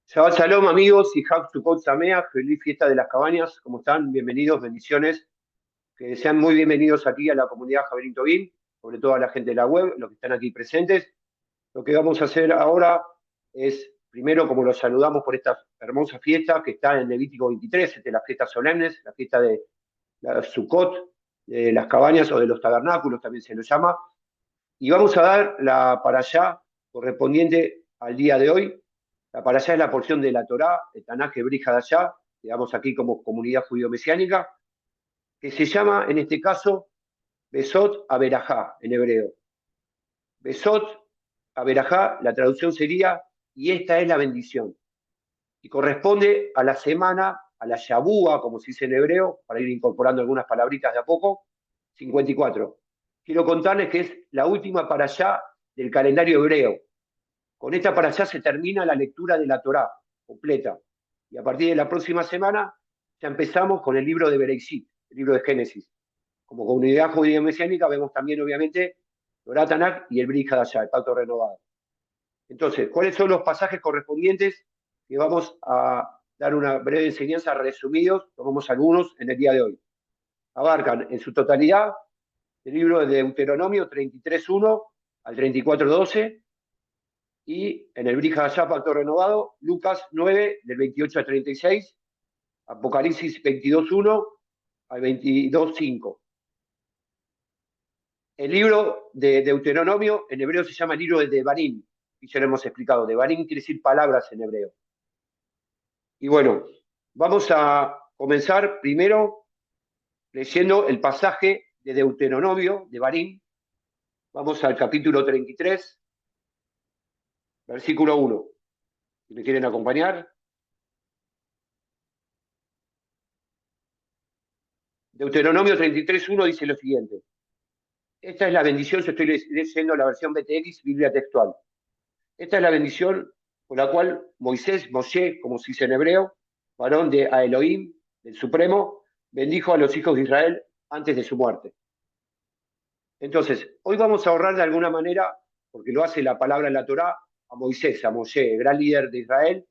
Shabbat Shalom, amigos, y Hag Sukkot Sameach, feliz fiesta de las cabañas. ¿Cómo están? Bienvenidos, bendiciones. Que sean muy bienvenidos aquí a la comunidad Javerín Tobín, sobre todo a la gente de la web, los que están aquí presentes. Lo que vamos a hacer ahora es, primero, como los saludamos por esta hermosa fiesta que está en Levítico 23, de las fiestas solemnes, la fiesta de la Sukkot, de las cabañas o de los tabernáculos, también se lo llama. Y vamos a dar la parashá correspondiente al día de hoy. La parashá es la porción de la Torá, el Tanaj Hebrí Hadashá, que damos aquí como comunidad judío-mesiánica, que se llama, en este caso, Besot Aberajá, en hebreo. Besot Aberajá, la traducción sería, y esta es la bendición. Y corresponde a la semana, a la Shabúa, como se dice en hebreo, para ir incorporando algunas palabritas de a poco, 54. Quiero contarles que es la última parashá del calendario hebreo. Con esta parashá se termina la lectura de la Torá completa. Y a partir de la próxima semana ya empezamos con el libro de Bereishit, el libro de Génesis. Como comunidad judía mesiánica vemos también, obviamente, Torá Tanakh y el Brit Hadashah, el pacto renovado. Entonces, ¿cuáles son los pasajes correspondientes? Que vamos a dar una breve enseñanza resumidos, tomamos algunos en el día de hoy. Abarcan en su totalidad el libro de Deuteronomio 33.1 al 34.12, y en el Brit Hadashah, pacto renovado, Lucas 9, del 28 al 36, Apocalipsis 22.1 al 22.5. El libro de Deuteronomio en hebreo se llama el libro de Devarim, y ya lo hemos explicado. Devarim quiere decir palabras en hebreo. Y bueno, vamos a comenzar primero leyendo el pasaje de Deuteronomio, de Devarim. Vamos al capítulo 33, versículo 1. Si me quieren acompañar. Deuteronomio 33.1 dice lo siguiente. Esta es la bendición, yo estoy leyendo la versión BTX, Biblia textual. Esta es la bendición por la cual Moisés, Moshe, como se dice en hebreo, varón de a Elohim, del Supremo, bendijo a los hijos de Israel antes de su muerte. Entonces, hoy vamos a ahorrar de alguna manera, porque lo hace la palabra en la Torá, a Moisés, a Moshe, el gran líder de Israel,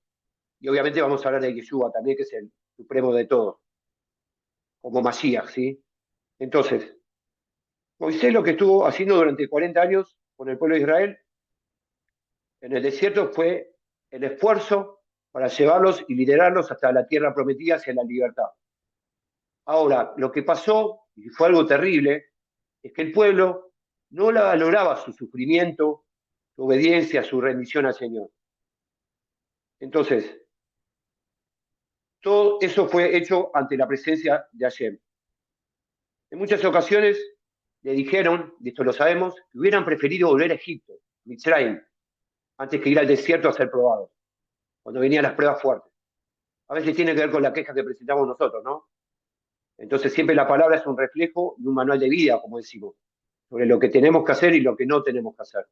y obviamente vamos a hablar de Yeshua también, que es el Supremo de todos, como Mashiach, ¿sí? Entonces, Moisés lo que estuvo haciendo durante 40 años con el pueblo de Israel en el desierto fue el esfuerzo para llevarlos y liderarlos hasta la tierra prometida, hacia la libertad. Ahora, lo que pasó, y fue algo terrible, es que el pueblo no la valoraba su sufrimiento, su obediencia, su rendición al Señor. Entonces, todo eso fue hecho ante la presencia de Hashem. En muchas ocasiones le dijeron, y esto lo sabemos, que hubieran preferido volver a Egipto, Mitzrayim, antes que ir al desierto a ser probados, cuando venían las pruebas fuertes. A veces tiene que ver con la queja que presentamos nosotros, ¿no? Entonces siempre la palabra es un reflejo y un manual de vida, como decimos, sobre lo que tenemos que hacer y lo que no tenemos que hacer.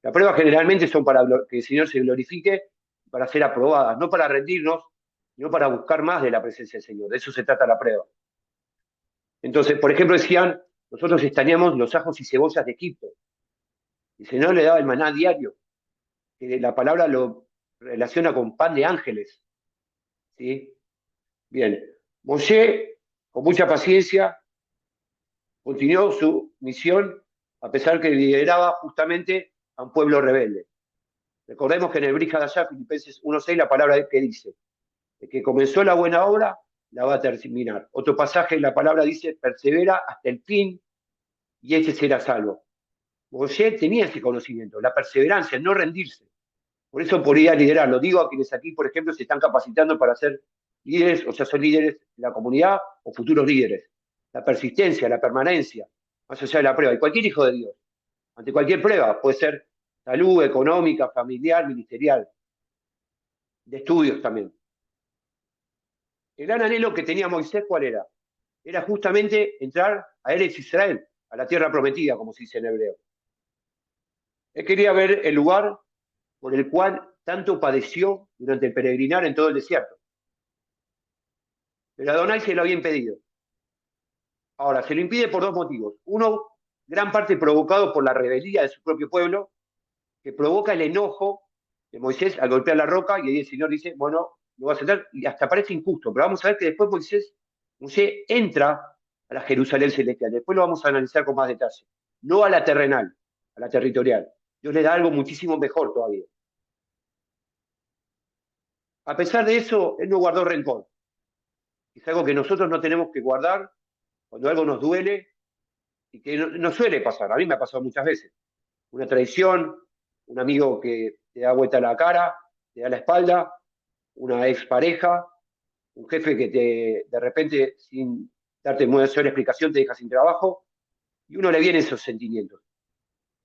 Las pruebas generalmente son para que el Señor se glorifique, para ser aprobadas, no para rendirnos, sino para buscar más de la presencia del Señor. De eso se trata la prueba. Entonces, por ejemplo, decían, nosotros extrañamos los ajos y cebollas de Egipto. Y el Señor le daba el maná diario, que la palabra lo relaciona con pan de ángeles. ¿Sí? Bien. Moshe, con mucha paciencia, continuó su misión a pesar que lideraba justamente a un pueblo rebelde. Recordemos que en el Brit Hadashah, Filipenses 1.6, la palabra que dice, el que comenzó la buena obra, la va a terminar. Otro pasaje, la palabra dice, persevera hasta el fin y ese será salvo. Moshe tenía ese conocimiento, la perseverancia, no rendirse. Por eso podía liderar. Lo digo a quienes aquí, por ejemplo, se están capacitando para ser líderes, o sea, son líderes de la comunidad o futuros líderes. La persistencia, la permanencia, más allá de la prueba. Y cualquier hijo de Dios, ante cualquier prueba, puede ser salud, económica, familiar, ministerial, de estudios también. El gran anhelo que tenía Moisés, ¿cuál era? Era justamente entrar a Eretz Israel, a la tierra prometida, como se dice en hebreo. Él quería ver el lugar por el cual tanto padeció durante el peregrinar en todo el desierto. Pero Adonai se lo había impedido. Ahora, se lo impide por dos motivos. Uno, gran parte provocado por la rebeldía de su propio pueblo, que provoca el enojo de Moisés al golpear la roca, y ahí el Señor dice, bueno, lo va a aceptar, y hasta parece injusto, pero vamos a ver que después Moisés entra a la Jerusalén celestial, después lo vamos a analizar con más detalle, no a la terrenal, a la territorial. Dios le da algo muchísimo mejor todavía. A pesar de eso, Él no guardó rencor. Es algo que nosotros no tenemos que guardar cuando algo nos duele y que no suele pasar. A mí me ha pasado muchas veces. Una traición, un amigo que te da vuelta la cara, te da la espalda, una expareja, un jefe que de repente, sin darte muy sola explicación, te deja sin trabajo, y uno le viene esos sentimientos.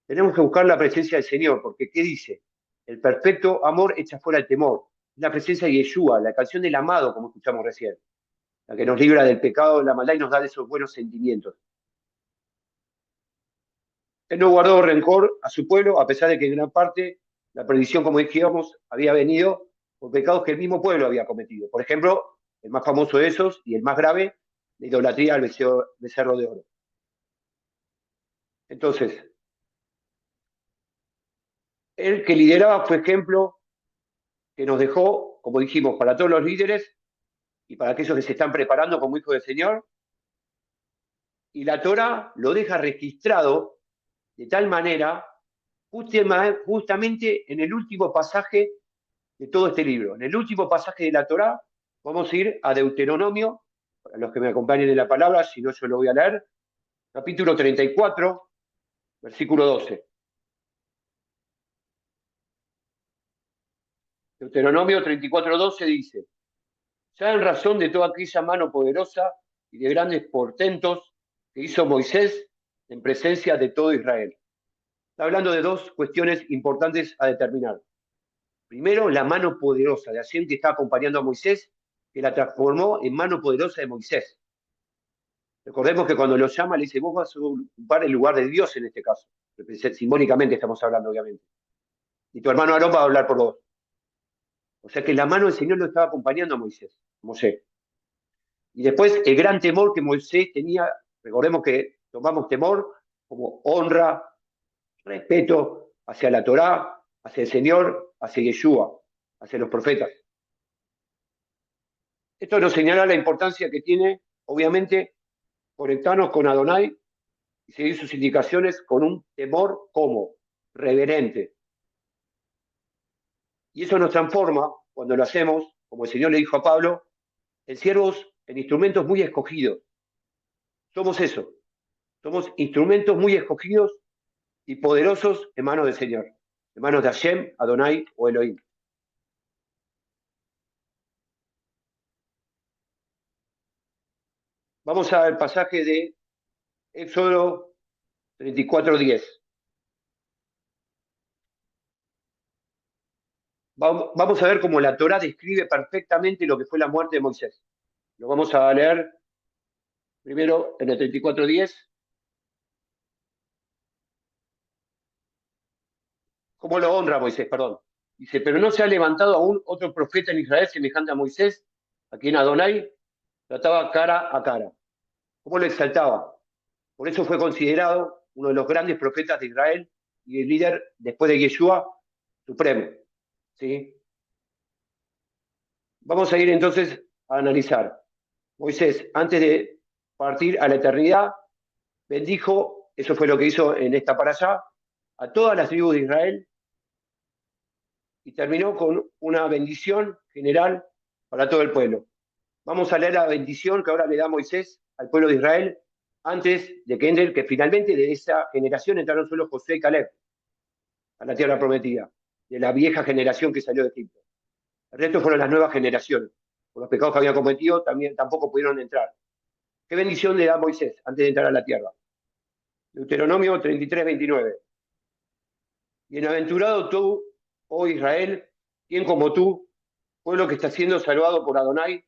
Tenemos que buscar la presencia del Señor, porque ¿qué dice? El perfecto amor echa fuera el temor. La presencia de Yeshua, la canción del amado, como escuchamos recién, la que nos libra del pecado, de la maldad y nos da esos buenos sentimientos. Él no guardó rencor a su pueblo, a pesar de que en gran parte la perdición, como dijimos, había venido por pecados que el mismo pueblo había cometido. Por ejemplo, el más famoso de esos y el más grave, la idolatría al becerro de oro. Entonces, el que lideraba fue ejemplo que nos dejó, como dijimos, para todos los líderes y para aquellos que se están preparando como hijos del Señor. Y la Torah lo deja registrado de tal manera, justamente en el último pasaje de todo este libro. En el último pasaje de la Torá, vamos a ir a Deuteronomio, para los que me acompañen en la palabra, si no yo lo voy a leer, capítulo 34, versículo 12. Deuteronomio 34, 12 dice, ya en razón de toda aquella mano poderosa y de grandes portentos que hizo Moisés en presencia de todo Israel. Está hablando de dos cuestiones importantes a determinar. Primero, la mano poderosa de Hashem que está acompañando a Moisés, que la transformó en mano poderosa de Moisés. Recordemos que cuando lo llama le dice, vos vas a ocupar el lugar de Dios en este caso. Simbólicamente estamos hablando, obviamente. Y tu hermano Aarón va a hablar por vos. O sea que la mano del Señor lo estaba acompañando a Moisés. Y después el gran temor que Moisés tenía, recordemos que tomamos temor como honra, respeto hacia la Torá, hacia el Señor, hacia Yeshua, hacia los profetas. Esto nos señala la importancia que tiene, obviamente, conectarnos con Adonai y seguir sus indicaciones con un temor como reverente. Y eso nos transforma, cuando lo hacemos, como el Señor le dijo a Pablo, en siervos, en instrumentos muy escogidos. Somos eso, somos instrumentos muy escogidos y poderosos en manos del Señor, en manos de Hashem, Adonai o Elohim. Vamos al pasaje de Éxodo 34:10. Vamos a ver cómo la Torá describe perfectamente lo que fue la muerte de Moisés. Lo vamos a leer primero en el 34:10. ¿Cómo lo honra Moisés? Perdón. Dice, pero no se ha levantado aún otro profeta en Israel semejante a Moisés, a quien Adonai trataba cara a cara. ¿Cómo lo exaltaba? Por eso fue considerado uno de los grandes profetas de Israel y el líder, después de Yeshua, supremo. ¿Sí? Vamos a ir entonces a analizar. Moisés, antes de partir a la eternidad, bendijo, eso fue lo que hizo en esta para allá, a todas las tribus de Israel y terminó con una bendición general para todo el pueblo. Vamos a leer la bendición que ahora le da Moisés al pueblo de Israel antes de que entren, que finalmente de esa generación entraron solo Josué y Caleb a la tierra prometida, de la vieja generación que salió de Egipto. El resto fueron las nuevas generaciones. Por los pecados que habían cometido tampoco pudieron entrar. ¿Qué bendición le da Moisés antes de entrar a la tierra? Deuteronomio 33, 29. Bienaventurado tú, oh Israel, quien como tú, pueblo que está siendo salvado por Adonai,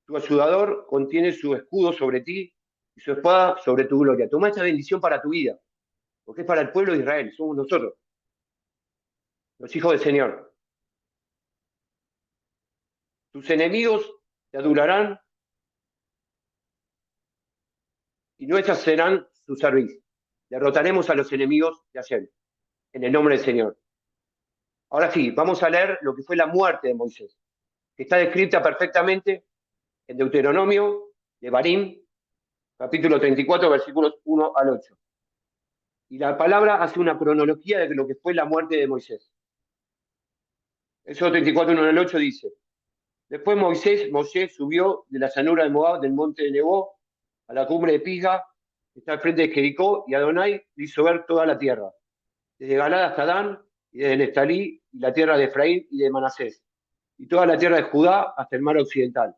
tu ayudador contiene su escudo sobre ti y su espada sobre tu gloria. Toma esta bendición para tu vida, porque es para el pueblo de Israel, somos nosotros, los hijos del Señor. Tus enemigos te adorarán y nuestras serán su servicio. Derrotaremos a los enemigos de ayer, en el nombre del Señor. Ahora sí, vamos a leer lo que fue la muerte de Moisés, que está descrita perfectamente en Deuteronomio, de Barín, capítulo 34, versículos 1 al 8. Y la palabra hace una cronología de lo que fue la muerte de Moisés. Éxodo 34, 1 al 8 dice: Después Moshe subió de la llanura de Moab, del monte de Nebo, a la cumbre de Pisga, que está al frente de Jericó, y Adonai le hizo ver toda la tierra, desde Galad hasta Dan, y desde Neftalí, y la tierra de Efraín y de Manasés, y toda la tierra de Judá hasta el mar occidental,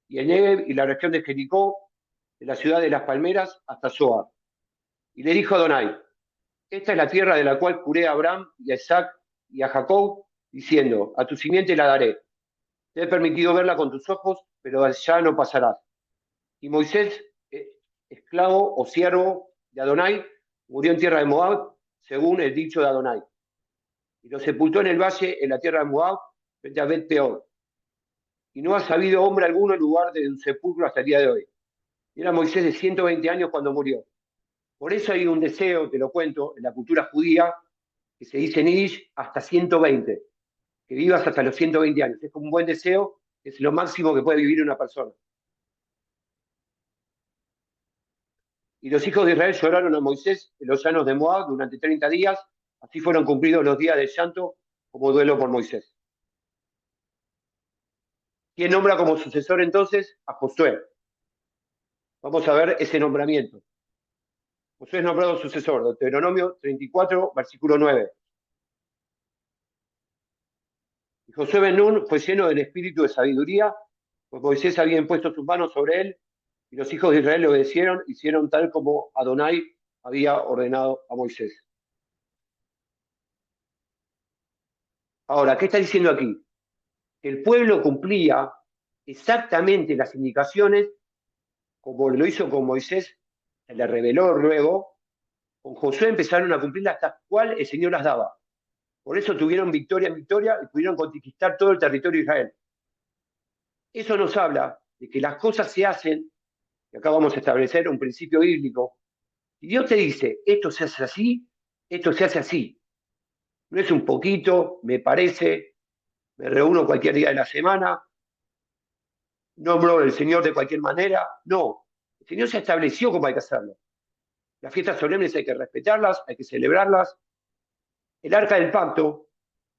y el Negev y la región de Jericó, de la ciudad de las palmeras hasta Zoar. Y le dijo Adonai: Esta es la tierra de la cual juré a Abraham y a Isaac y a Jacob, diciendo: A tu simiente la daré. Te he permitido verla con tus ojos, pero ya no pasarás. Y Moisés, esclavo o siervo de Adonai, murió en tierra de Moab, según el dicho de Adonai. Y lo sepultó en el valle, en la tierra de Moab, frente a Bet Peor. Y no ha sabido hombre alguno el lugar de un sepulcro hasta el día de hoy. Y era Moisés de 120 años cuando murió. Por eso hay un deseo, te lo cuento, en la cultura judía, que se dice en Yiddish, hasta 120, que vivas hasta los 120 años. Es como un buen deseo, es lo máximo que puede vivir una persona. Y los hijos de Israel lloraron a Moisés en los llanos de Moab durante 30 días, así fueron cumplidos los días de llanto como duelo por Moisés. ¿Quién nombra como sucesor entonces? A Josué. Vamos a ver ese nombramiento. Josué es nombrado sucesor, Deuteronomio 34, versículo 9. Y Josué ben Nun fue lleno del espíritu de sabiduría, pues Moisés había impuesto sus manos sobre él, y los hijos de Israel le obedecieron, hicieron tal como Adonai había ordenado a Moisés. Ahora, ¿qué está diciendo aquí? El pueblo cumplía exactamente las indicaciones como lo hizo con Moisés, se le reveló luego, con Josué empezaron a cumplirlas hasta cual el Señor las daba. Por eso tuvieron victoria en victoria y pudieron conquistar todo el territorio de Israel. Eso nos habla de que las cosas se hacen, y acá vamos a establecer un principio bíblico. Si Dios te dice, esto se hace así, esto se hace así. No es un poquito, me parece, me reúno cualquier día de la semana, nombro al Señor de cualquier manera. No, el Señor se estableció cómo hay que hacerlo. Las fiestas solemnes hay que respetarlas, hay que celebrarlas. El arca del pacto,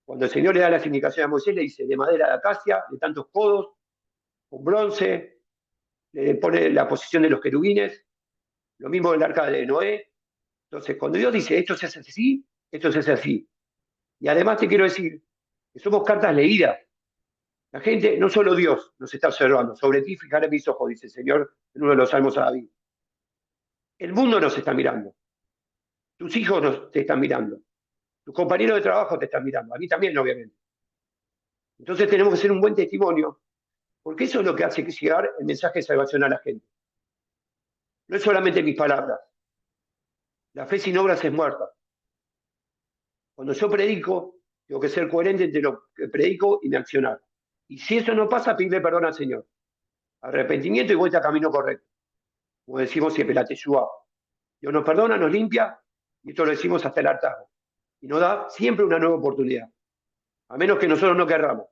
cuando el Señor le da las indicaciones a Moisés, le dice de madera de acacia, de tantos codos, con bronce, le pone la posición de los querubines, lo mismo el arca de Noé. Entonces, cuando Dios dice esto se hace así, esto se hace así. Y además te quiero decir que somos cartas leídas. La gente, no solo Dios nos está observando, sobre ti fijaré mis ojos, dice el Señor en uno de los salmos a David. El mundo nos está mirando, tus hijos te están mirando, tus compañeros de trabajo te están mirando, a mí también, obviamente. Entonces tenemos que ser un buen testimonio, porque eso es lo que hace llegar el mensaje de salvación a la gente. No es solamente mis palabras. La fe sin obras es muerta. Cuando yo predico, tengo que ser coherente entre lo que predico y mi accionar. Y si eso no pasa, pedirle perdón al Señor. Arrepentimiento y vuelta a camino correcto. Como decimos siempre, la Teshuvá. Dios nos perdona, nos limpia, y esto lo decimos hasta el hartazgo. Y nos da siempre una nueva oportunidad. A menos que nosotros no querramos.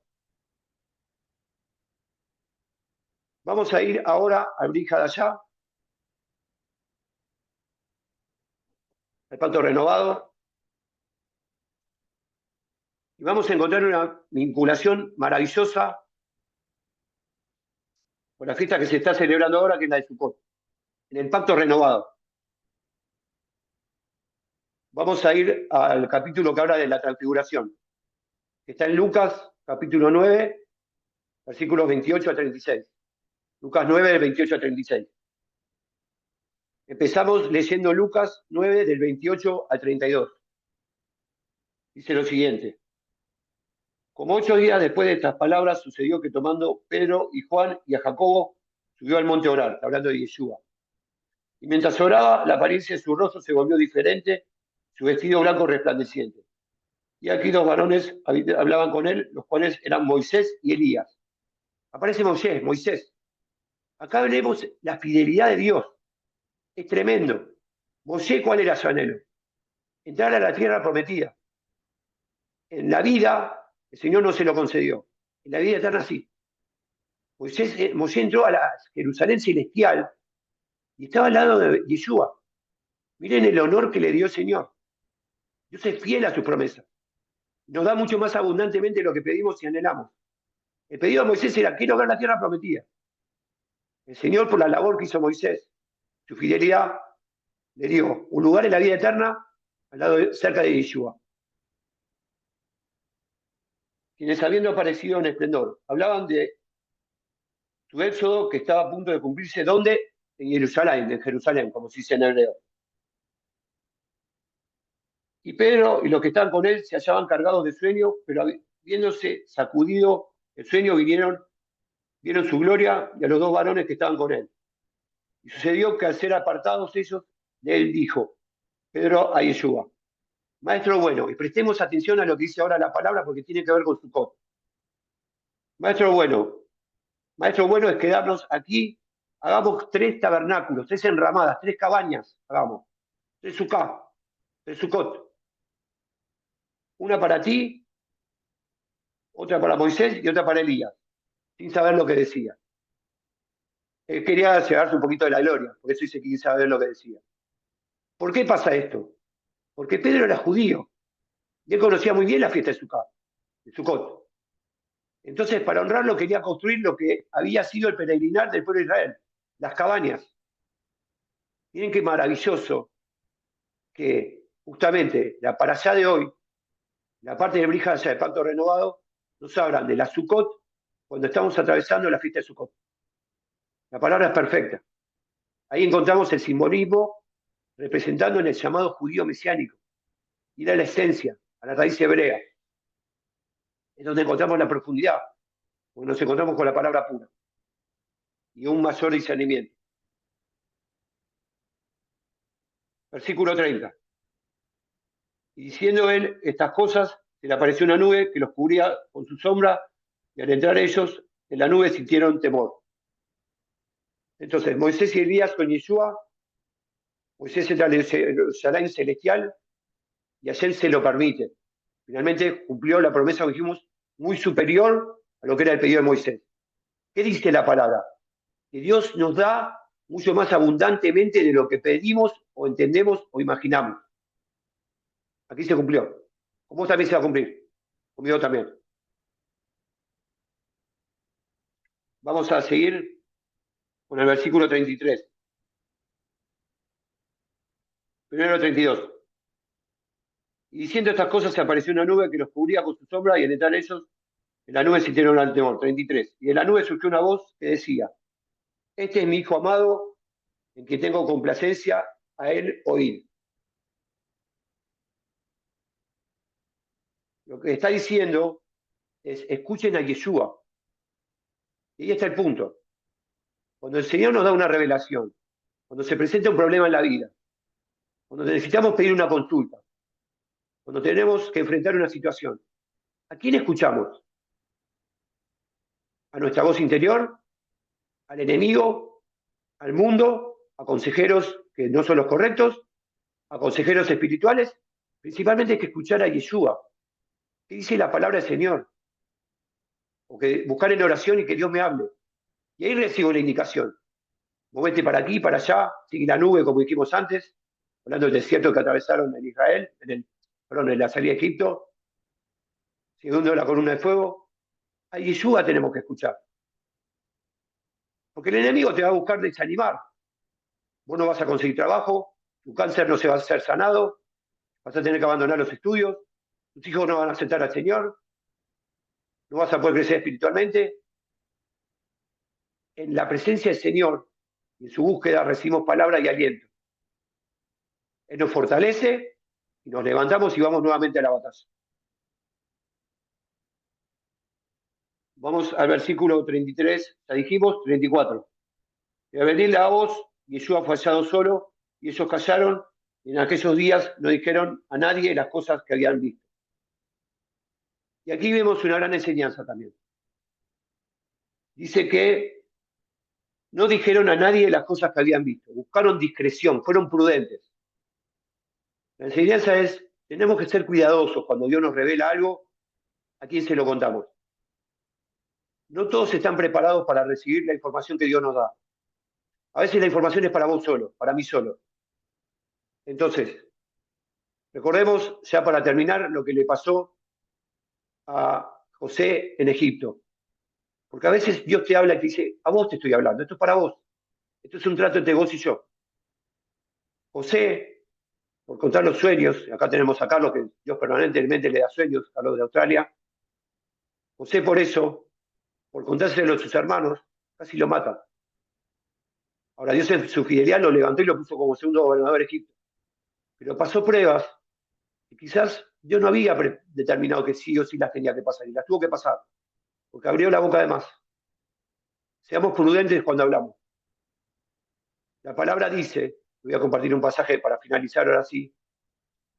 Vamos a ir ahora al Brija de allá, al pacto renovado, y vamos a encontrar una vinculación maravillosa con la fiesta que se está celebrando ahora, que es la de Sukkot, en el pacto renovado. Vamos a ir al capítulo que habla de la transfiguración, que está en Lucas, capítulo 9, versículos 28 a 36. Lucas 9, del 28 a 36. Empezamos leyendo Lucas 9, del 28 al 32. Dice lo siguiente: Como 8 días después de estas palabras, sucedió que tomando Pedro y Juan y a Jacobo, subió al monte a orar, hablando de Yeshua. Y mientras oraba, la apariencia de su rostro se volvió diferente, su vestido blanco resplandeciente. Y aquí 2 varones hablaban con él, los cuales eran Moisés y Elías. Aparece Moisés. Acá vemos la fidelidad de Dios. Es tremendo. Moisés, ¿cuál era su anhelo? Entrar a la tierra prometida. En la vida, el Señor no se lo concedió. En la vida eterna sí. Moisés entró a la Jerusalén celestial y estaba al lado de Yeshua. Miren el honor que le dio el Señor. Dios es fiel a sus promesas. Nos da mucho más abundantemente lo que pedimos y anhelamos. El pedido de Moisés era, quiero ver la tierra prometida. El Señor, por la labor que hizo Moisés, su fidelidad, le dio un lugar en la vida eterna al lado cerca de Yeshua. Quienes habiendo aparecido en esplendor, hablaban de su éxodo que estaba a punto de cumplirse, ¿dónde? En Jerusalén, como se dice en hebreo. Y Pedro y los que estaban con él se hallaban cargados de sueño, pero habiéndose sacudido el sueño, vieron su gloria y a los dos varones que estaban con él. Y sucedió que al ser apartados ellos, de él dijo Pedro a Yeshua, Maestro bueno, y prestemos atención a lo que dice ahora la palabra porque tiene que ver con su cot. Maestro bueno es quedarnos aquí, hagamos 3 tabernáculos, 3 enramadas, 3 cabañas, hagamos, 3 sucá, 3 sucot. Una para ti, otra para Moisés y otra para Elías, sin saber lo que decía. Quería llevarse un poquito de la gloria, por eso dice que quise saber lo que decía. ¿Por qué pasa esto? Porque Pedro era judío y él conocía muy bien la fiesta de Sucot. Entonces, para honrarlo, quería construir lo que había sido el peregrinar del pueblo de Israel, las cabañas. Miren qué maravilloso que justamente la parashá de hoy, la parte de Brija del Pacto Renovado, nos hablan de la Sucot cuando estamos atravesando la fiesta de Sucot. La palabra es perfecta. Ahí encontramos el simbolismo representando en el llamado judío mesiánico. Ir a la esencia, a la raíz hebrea. Es donde encontramos la profundidad, porque nos encontramos con la palabra pura y un mayor discernimiento. Versículo 30. Y diciendo él estas cosas, se le apareció una nube que los cubría con su sombra, y al entrar ellos en la nube sintieron temor. Entonces, Moisés y Elías con Yeshua, Moisés entra al Jerusalén celestial, y ayer se lo permite. Finalmente cumplió la promesa que dijimos, muy superior a lo que era el pedido de Moisés. ¿Qué dice la palabra? Que Dios nos da mucho más abundantemente de lo que pedimos o entendemos o imaginamos. Aquí se cumplió. ¿Con vos también se va a cumplir? Conmigo también. Vamos a seguir con el versículo 33. Primero 32. Y diciendo estas cosas se apareció una nube que los cubría con su sombra y al entrar ellos, en la nube sintieron el temor. 33. Y de la nube surgió una voz que decía, este es mi hijo amado, en quien tengo complacencia, a él oíd. Lo que está diciendo es, escuchen a Yeshua. Y ahí está el punto. Cuando el Señor nos da una revelación, cuando se presenta un problema en la vida, cuando necesitamos pedir una consulta, cuando tenemos que enfrentar una situación, ¿a quién escuchamos? ¿A nuestra voz interior? ¿Al enemigo? ¿Al mundo? ¿A consejeros que no son los correctos? ¿A consejeros espirituales? Principalmente hay que escuchar a Yeshua. ¿Qué dice la palabra del Señor? O que buscar en oración y que Dios me hable. Y ahí recibo la indicación. Movete para aquí, para allá, sigue la nube, como dijimos antes, hablando del desierto que atravesaron en Israel, en la salida de Egipto, siguiendo la columna de fuego. A Yeshua tenemos que escuchar. Porque el enemigo te va a buscar desanimar. Vos no vas a conseguir trabajo, tu cáncer no se va a hacer sanado, vas a tener que abandonar los estudios, tus hijos no van a aceptar al Señor, no vas a poder crecer espiritualmente. En la presencia del Señor, en su búsqueda, recibimos palabra y aliento. Él nos fortalece y nos levantamos y vamos nuevamente a la batalla. Vamos al versículo 33, ya dijimos, 34. Y al venir la voz, Yeshua fue hallado solo, y ellos callaron, y en aquellos días no dijeron a nadie las cosas que habían visto. Y aquí vemos una gran enseñanza también. Dice que no dijeron a nadie las cosas que habían visto, buscaron discreción, fueron prudentes. La enseñanza es, tenemos que ser cuidadosos cuando Dios nos revela algo, ¿A quién se lo contamos? No todos están preparados para recibir la información que Dios nos da. A veces la información es para vos solo, para mí solo. Entonces, recordemos, ya para terminar, lo que le pasó a José en Egipto. Porque a veces Dios te habla y te dice, a vos te estoy hablando, esto es para vos. Esto es un trato entre vos y yo. José, por contar los sueños, acá tenemos a Carlos, que Dios permanentemente le da sueños, Carlos de Australia. José por eso, por contárselo a sus hermanos, casi lo matan. Ahora Dios en su fidelidad lo levantó y lo puso como segundo gobernador de Egipto. Pero pasó pruebas y quizás Dios no había determinado que sí o sí las tenía que pasar y las tuvo que pasar, porque abrió la boca de más. Seamos prudentes cuando hablamos. La palabra dice, voy a compartir un pasaje para finalizar ahora sí,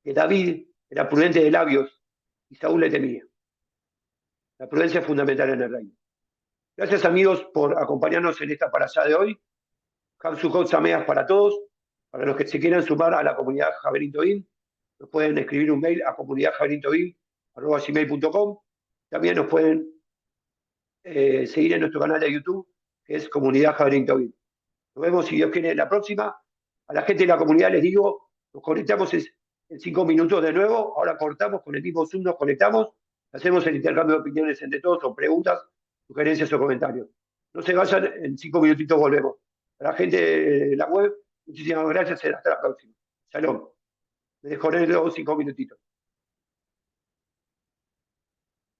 que David era prudente de labios y Saúl le temía. La prudencia es fundamental en el reino. Gracias amigos por acompañarnos en esta para allá de hoy. Hamsu Sameas para todos. Para los que se quieran sumar a la comunidad Javelin Tobin, nos pueden escribir un mail a comunidadjavelintobin@gmail.com. También nos pueden seguir en nuestro canal de YouTube, que es Comunidad Javelin Tobin. Nos vemos, si Dios quiere, en la próxima. A la gente de la comunidad les digo, nos conectamos en 5 minutos de nuevo. Ahora cortamos con el mismo Zoom, nos conectamos. Hacemos el intercambio de opiniones entre todos, o preguntas, sugerencias o comentarios. No se vayan, en 5 minutitos volvemos. A la gente de la web, muchísimas gracias. Hasta la próxima. Shalom. Me dejo en 5 minutitos.